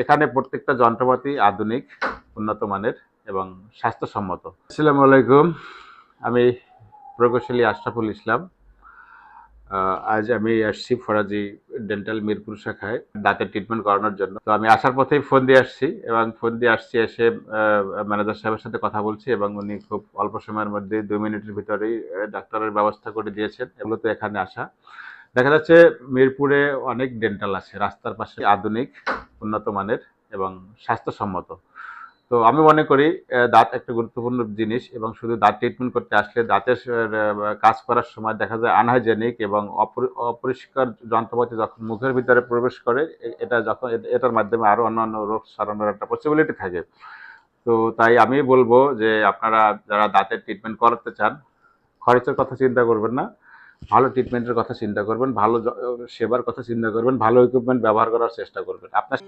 এখানে প্রত্যেকটা যন্ত্রপাতি আধুনিক, উন্নত মানের এবং স্বাস্থ্যসম্মত। আসসালামু আলাইকুম, আমি প্রকৌশলী আশরাফুল ইসলাম। আজ আমি আসছি ফরাজি ডেন্টাল মিরপুর শাখায় দাঁতের ট্রিটমেন্ট করানোর জন্য। তো আমি আসার পথেই ফোন দিয়ে আসছি এবং ফোন দিয়ে আসছি এসে ম্যানেজার সাহেবের সাথে কথা বলছি এবং উনি খুব অল্প সময়ের মধ্যে 2 মিনিটের ভিতরেই ডাক্তারের ব্যবস্থা করে দিয়েছেন। এগুলো তো এখানে আসা দেখা যাচ্ছে মিরপুরে অনেক ডেন্টাল আছে রাস্তার পাশে, আধুনিক, উন্নত মানের এবং স্বাস্থ্যসম্মত। তো আমি মনে করি দাঁত একটা গুরুত্বপূর্ণ জিনিস এবং শুধু দাঁত ট্রিটমেন্ট করতে আসলে দাঁতের কাজ করার সময় দেখা যায় আনহাইজেনিক এবং অপরিষ্কার যন্ত্রপাতি যখন মুখের ভিতরে প্রবেশ করে, এটা যখন এটার মাধ্যমে আরো অন্যান্য রোগ ছড়ানোর একটা পসিবিলিটি থাকে। তো তাই আমি বলবো যে আপনারা যারা দাঁতের ট্রিটমেন্ট করাতে চান, খরচের কথা চিন্তা করবেন না, ভালো ট্রিটমেন্টের কথা চিন্তা করবেন, ভালো সেবার কথা চিন্তা করবেন, ভালো ইকুইপমেন্ট ব্যবহার করার চেষ্টা করবেন। আপনার